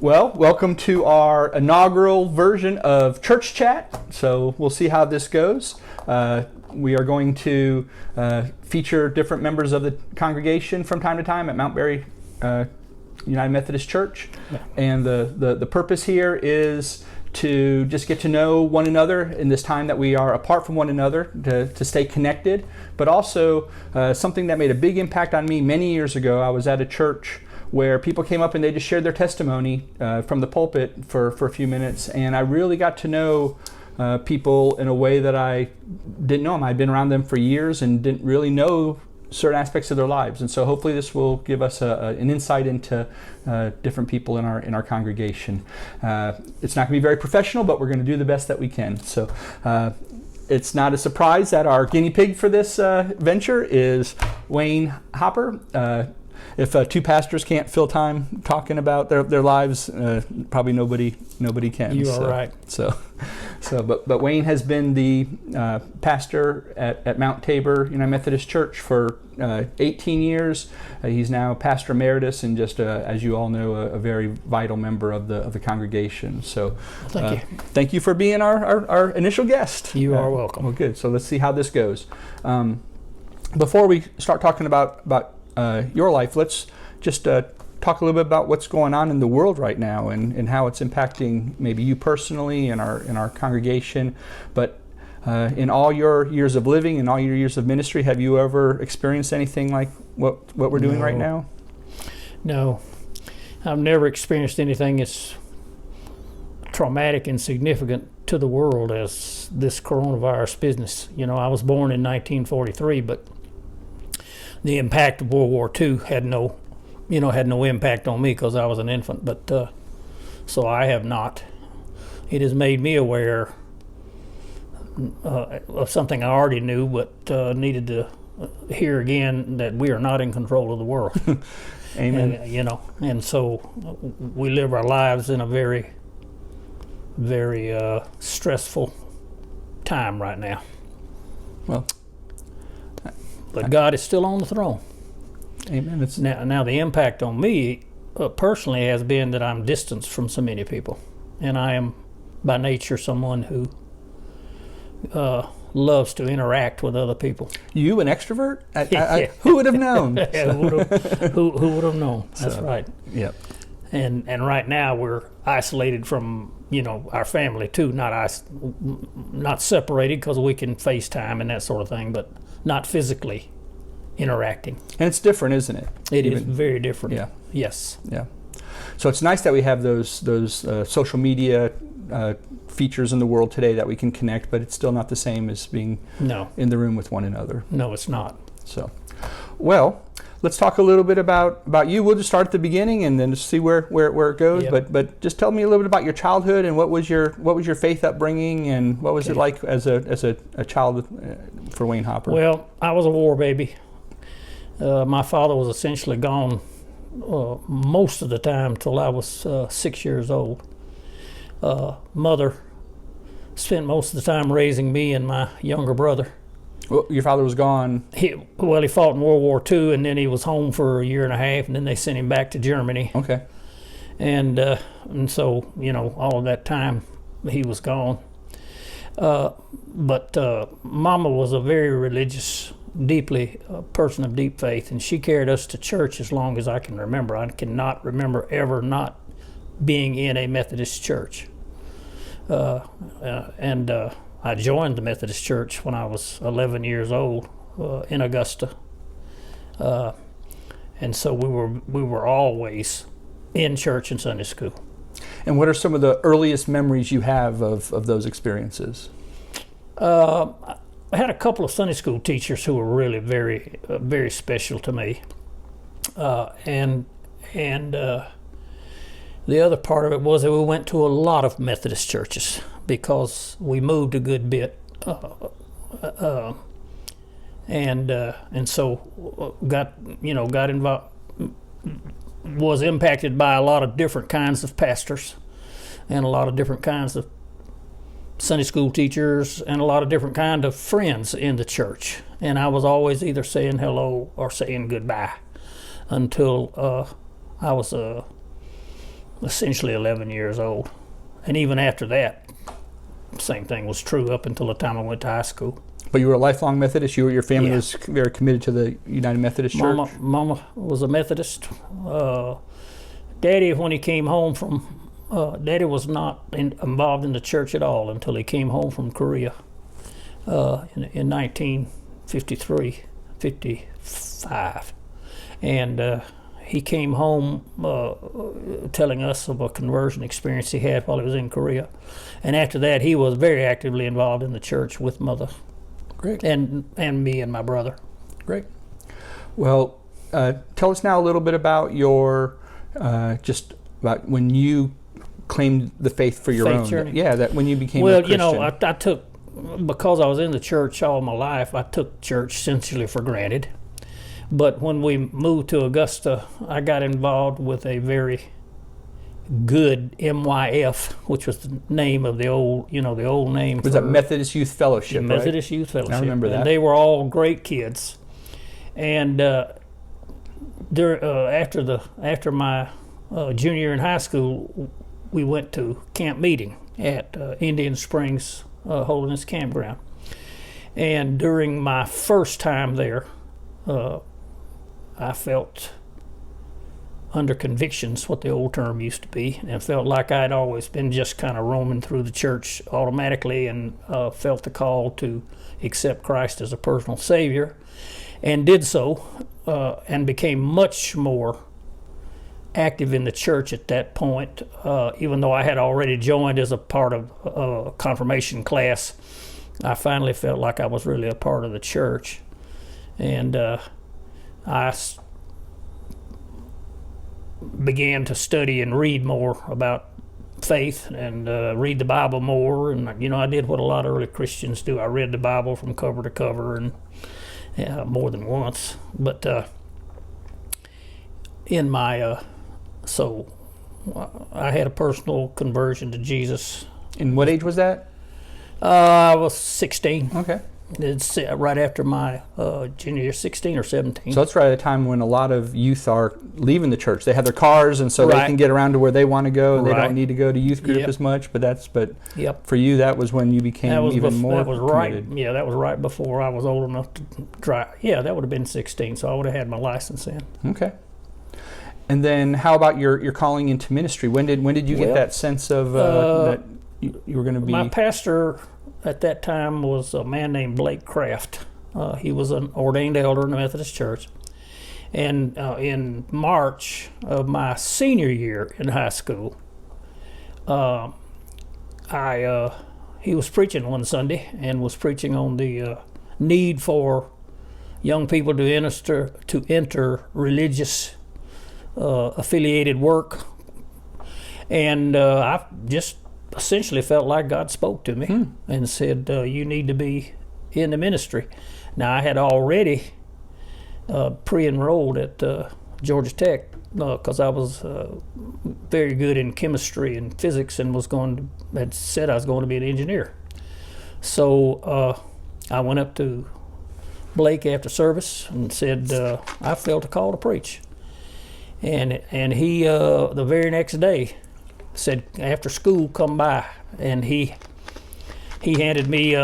Well, welcome to our inaugural version of Church Chat. So we'll see how this goes. We are going to feature different members of the congregation from time to time at Mount Berry United Methodist Church. Yeah. And the purpose here is to just get to know one another in this time that we are apart from one another, to stay connected. But also something that made a big impact on me many years ago. I was at a church where people came up and they just shared their testimony from the pulpit for a few minutes, and I really got to know people in a way that I didn't know them. I'd been around them for years and didn't really know certain aspects of their lives, and so hopefully this will give us an insight into different people in our congregation. It's not going to be very professional, but we're going to do the best that we can. So it's not a surprise that our guinea pig for this venture is Wayne Hopper. If two pastors can't fill time talking about their lives, probably nobody can. You are right. But Wayne has been the pastor at Mount Tabor United Methodist Church for 18 years. He's now pastor emeritus and just, as you all know, a very vital member of the congregation. So, thank you. Thank you for being our initial guest. You are welcome. Well, good. So let's see how this goes. Before we start talking about your life, let's just talk a little bit about what's going on in the world right now and how it's impacting maybe you personally and our congregation. But in all your years of living and all your years of ministry, have you ever experienced anything like what we're doing right now? No, I've never experienced anything as traumatic and significant to the world as this coronavirus business. You know, I was born in 1943, but the impact of World War II had no impact on me because I was an infant. But so I have not. It has made me aware of something I already knew, but needed to hear again, that we are not in control of the world. Amen. And, and so we live our lives in a very, very stressful time right now. Well. But God is still on the throne. Amen. Now the impact on me personally has been that I'm distanced from so many people. And I am by nature someone who loves to interact with other people. You, an extrovert? Who would have known? Who would have known? That's right. Yep. And right now we're isolated from our family too. Not separated because we can FaceTime and that sort of thing, but not physically interacting. And it's different, isn't it? It is very different. Yeah. Yes. Yeah. So it's nice that we have those social media features in the world today that we can connect, but it's still not the same as being in the room with one another. No, it's not. So, well, let's talk a little bit about you. We'll just start at the beginning and then just see where it goes. Yep. But just tell me a little bit about your childhood and what was your faith upbringing and what was it like as a child for Wayne Hopper? Well, I was a war baby. My father was essentially gone most of the time till I was 6 years old. Mother spent most of the time raising me and my younger brother. Well, your father was gone. He fought in World War II, and then he was home for a year and a half, and then they sent him back to Germany. Okay. And so all of that time he was gone. But Mama was a very religious, person of deep faith, and she carried us to church as long as I can remember. I cannot remember ever not being in a Methodist church. And I joined the Methodist Church when I was 11 years old in Augusta, and so we were always in church and Sunday school. And what are some of the earliest memories you have of those experiences? I had a couple of Sunday school teachers who were really very, very special to me, and the other part of it was that we went to a lot of Methodist churches because we moved a good bit, and so got involved, was impacted by a lot of different kinds of pastors and a lot of different kinds of Sunday school teachers and a lot of different kind of friends in the church. And I was always either saying hello or saying goodbye until I was essentially 11 years old. And even after that, same thing was true up until the time I went to high school. But you were a lifelong Methodist? Your family Yeah. was very committed to the United Methodist Church? Mama was a Methodist. Daddy, when he came home from, Daddy was not involved in the church at all until he came home from Korea in 1953, 55. And he came home telling us of a conversion experience he had while he was in Korea. And after that, he was very actively involved in the church with Mother. Great. And me and my brother. Great. Well, tell us now a little bit about your, just about when you claimed the faith for your Faith own. journey. Yeah, that when you became a Well, Christian. you know, I took, because I was in the church all my life, I took church essentially for granted. But when we moved to Augusta, I got involved with a very good MYF, which was the name of the old, the old name. Was that Methodist Youth Fellowship, right? Methodist Youth Fellowship. I remember that. And they were all great kids. And after my junior year in high school, we went to camp meeting at Indian Springs Holiness Campground. And during my first time there, I felt under convictions, what the old term used to be, and felt like I'd always been just kind of roaming through the church automatically, and felt the call to accept Christ as a personal Savior, and did so, and became much more active in the church at that point, even though I had already joined as a part of a confirmation class. I finally felt like I was really a part of the church, and I began to study and read more about faith and read the Bible more. And I did what a lot of early Christians do. I read the Bible from cover to cover, and more than once. But in my so I had a personal conversion to Jesus. And what age was that? I was 16. Okay. It's right after my junior year, 16 or 17. So that's right at a time when a lot of youth are leaving the church. They have their cars, and so they Right. can get around to where they want to go. They Right. don't need to go to youth group Yep. as much. But Yep. for you, that was when you became even more That was right. committed. Yeah, that was right before I was old enough to drive. Yeah, that would have been 16, so I would have had my license in. Okay. And then how about your calling into ministry? When did you get Well, that sense of that you were going to be? My pastor at that time was a man named Blake Kraft. He was an ordained elder in the Methodist Church. And in March of my senior year in high school, he was preaching one Sunday and was preaching on the need for young people to enter religious affiliated work. And I just essentially felt like God spoke to me and said, you need to be in the ministry. Now, I had already pre-enrolled at Georgia Tech because I was very good in chemistry and physics, and had said I was going to be an engineer. So I went up to Blake after service and said, I felt a call to preach. And he, the very next day, said, after school, come by. And he handed me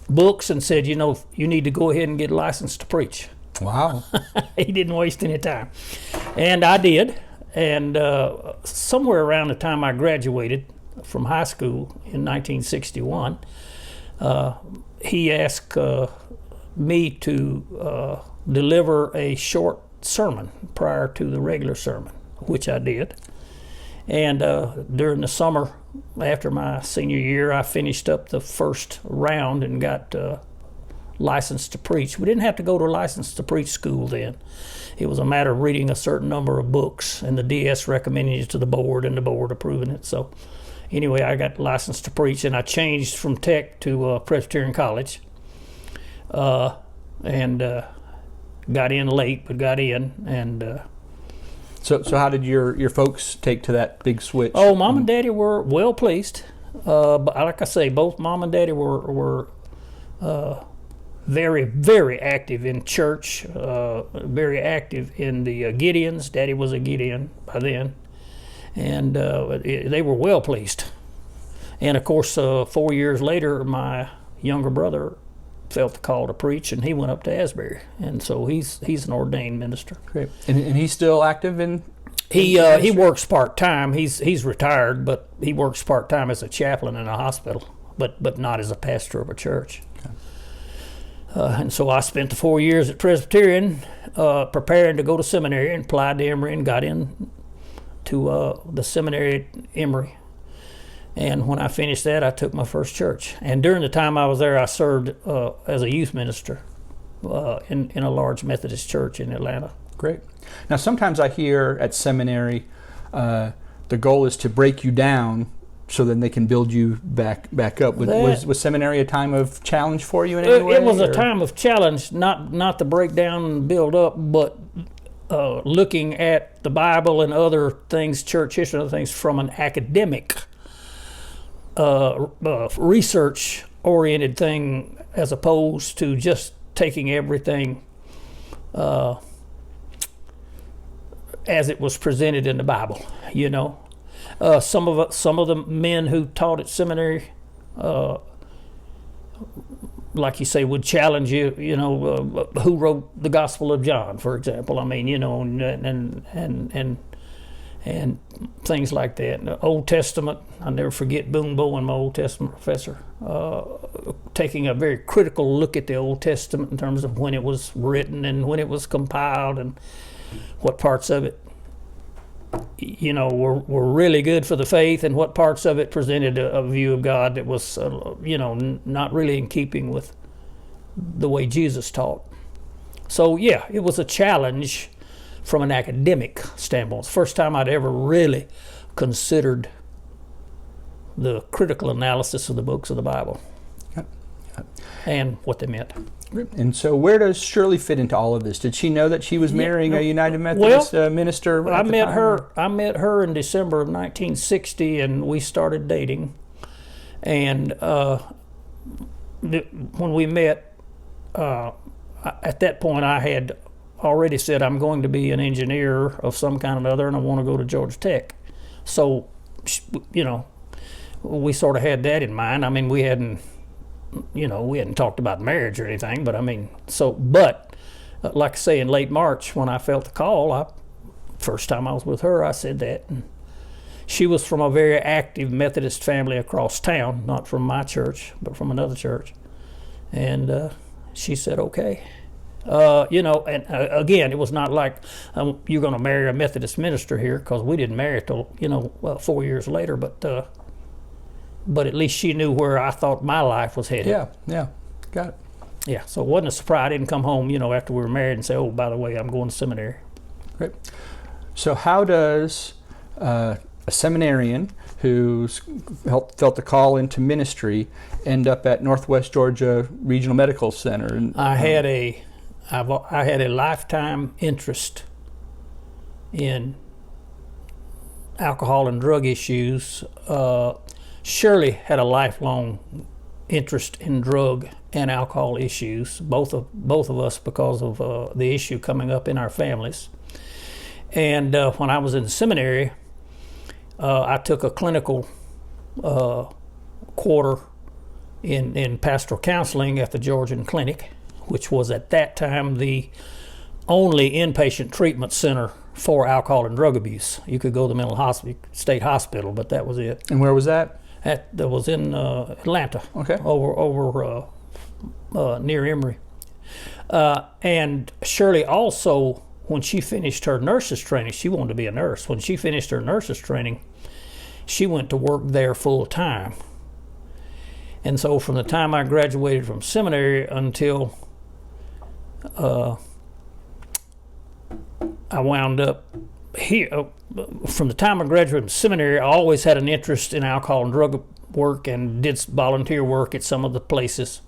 books and said, you need to go ahead and get licensed to preach. Wow. He didn't waste any time. And I did. And somewhere around the time I graduated from high school in 1961, he asked me to deliver a short sermon prior to the regular sermon, which I did. And during the summer, after my senior year, I finished up the first round and got licensed to preach. We didn't have to go to a license to preach school then. It was a matter of reading a certain number of books, and the DS recommending it to the board, and the board approving it. So anyway, I got licensed to preach, and I changed from Tech to Presbyterian College, and got in late, but got in. And So how did your folks take to that big switch? oh, Mom and Daddy were well pleased. But like I say, both Mom and Daddy were very, very active in church, very active in the Gideons. Daddy was a Gideon by then. and they were well pleased. And of course, 4 years later, my younger brother felt the call to preach, and he went up to Asbury, and so he's an ordained minister. Great. And he's still active in? He works part time. He's retired, but he works part time as a chaplain in a hospital, but not as a pastor of a church. Okay. And so I spent the 4 years at Presbyterian, preparing to go to seminary, and applied to Emory and got in to the seminary at Emory. And when I finished that, I took my first church. And during the time I was there, I served as a youth minister in a large Methodist church in Atlanta. Great. Now, sometimes I hear at seminary, the goal is to break you down so then they can build you back up. Was seminary a time of challenge for you in any way? It was a time of challenge, not to break down and build up, but looking at the Bible and other things, church history and other things, from an academic research-oriented thing, as opposed to just taking everything as it was presented in the Bible. You know, some of the men who taught at seminary, like you say, would challenge you. You know, who wrote the Gospel of John, for example. I mean, you know, and things like that. And the Old Testament, I'll never forget Boone Bowen, my Old Testament professor, taking a very critical look at the Old Testament in terms of when it was written and when it was compiled and what parts of it, you know, were really good for the faith, and what parts of it presented a view of God that was, you know, not really in keeping with the way Jesus taught. So yeah, it was a challenge from an academic standpoint. It's the first time I'd ever really considered the critical analysis of the books of the Bible and what they meant. And so where does Shirley fit into all of this? Did she know that she was marrying a United Methodist minister at the time? I met her in December of 1960, and we started dating. And when we met, at that point I had already said I'm going to be an engineer of some kind or other, and I want to go to Georgia Tech. So, you know, we sort of had that in mind. I mean, we hadn't talked about marriage or anything, but I mean, but like I say, in late March when I felt the call, first time I was with her, I said that. And she was from a very active Methodist family across town, not from my church, but from another church. And she said, okay. You know, and again, it was not like you're going to marry a Methodist minister here, because we didn't marry till 4 years later. But at least she knew where I thought my life was headed. Yeah, got it. Yeah, so it wasn't a surprise. I didn't come home, after we were married and say, oh, by the way, I'm going to seminary. Great. So how does a seminarian who's felt the call into ministry end up at Northwest Georgia Regional Medical Center? And I had a lifetime interest in alcohol and drug issues. Shirley had a lifelong interest in drug and alcohol issues, both of us, because of the issue coming up in our families. And when I was in seminary, I took a clinical quarter in pastoral counseling at the Georgian Clinic, which was at that time the only inpatient treatment center for alcohol and drug abuse. You could go to the mental hospital, state hospital, but that was it. And where was that? That was in Atlanta. Okay. Over near Emory. And Shirley also, when she finished her nurse's training, she wanted to be a nurse. When she finished her nurse's training, she went to work there full time. And so from the time I graduated from seminary until I wound up here, from the time I graduated from seminary, I always had an interest in alcohol and drug work and did volunteer work at some of the places.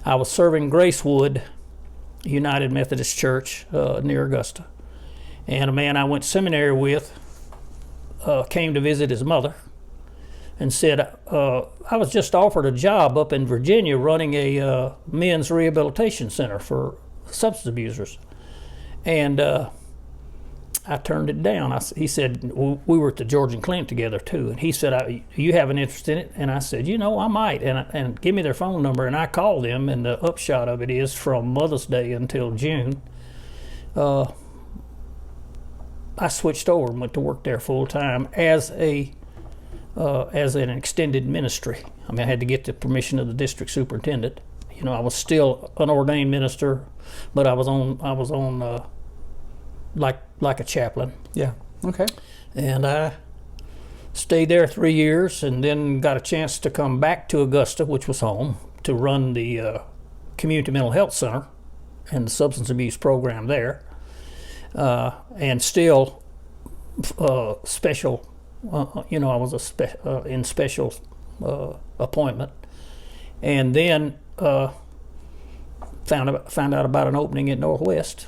I was serving Gracewood United Methodist Church near Augusta. And a man I went to seminary with came to visit his mother and said, I was just offered a job up in Virginia running a men's rehabilitation center for substance abusers. And I turned it down. He said, we were at the George and Clint together too, and he said, you have an interest in it? And I said, I might, and give me their phone number. And I called them, and the upshot of it is from Mother's Day until June, I switched over and went to work there full time as an extended ministry. I mean, I had to get the permission of the district superintendent. I was still an ordained minister, but I was on like a chaplain. Yeah. Okay. And I stayed there 3 years, and then got a chance to come back to Augusta, which was home, to run the community mental health center and the substance abuse program there, and still special. I was in special appointment, and then found out about an opening at Northwest,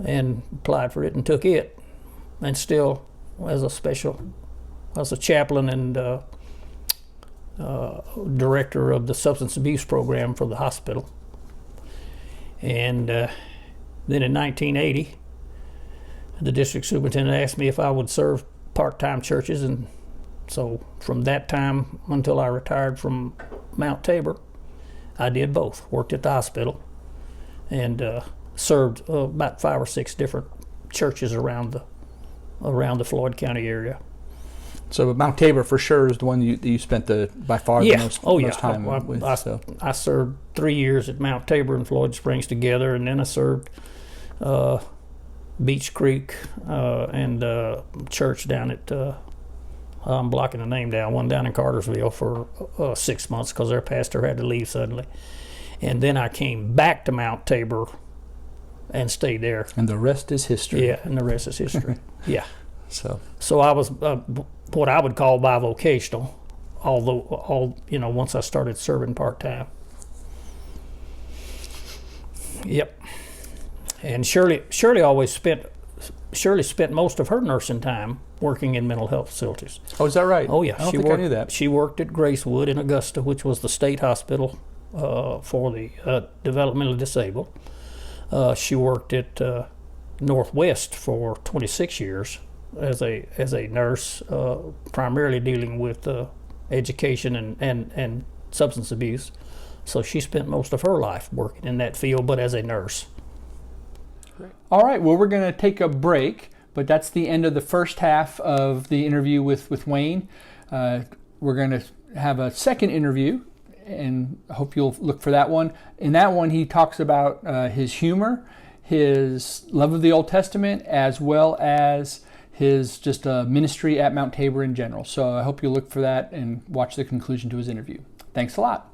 and applied for it and took it, and still as a chaplain and director of the substance abuse program for the hospital. And then in 1980, the district superintendent asked me if I would serve part-time churches, and so from that time until I retired from Mount Tabor, I did both. Worked at the hospital and served about 5 or 6 different churches around the Floyd County area. So Mount Tabor for sure is the one you spent by far the most time with. I served 3 years at Mount Tabor and Floyd Springs together, and then I served Beach Creek and church down at I'm blocking the name down, one down in Cartersville for 6 months because their pastor had to leave suddenly. And then I came back to Mount Tabor and stayed there. And the rest is history. Yeah, and the rest is history. Yeah. So I was what I would call bivocational, although once I started serving part-time. Yep. And Shirley always spent most of her nursing time working in mental health facilities. Oh, is that right? Oh, yeah. I don't think I knew that. She worked at Gracewood in Augusta, which was the state hospital for the developmentally disabled. She worked at Northwest for 26 years as a nurse, primarily dealing with education and substance abuse. So she spent most of her life working in that field, but as a nurse. Great. All right, well, we're going to take a break, but that's the end of the first half of the interview with Wayne. We're going to have a second interview, and I hope you'll look for that one. In that one, he talks about his humor, his love of the Old Testament, as well as his just ministry at Mount Tabor in general. So I hope you'll look for that and watch the conclusion to his interview. Thanks a lot.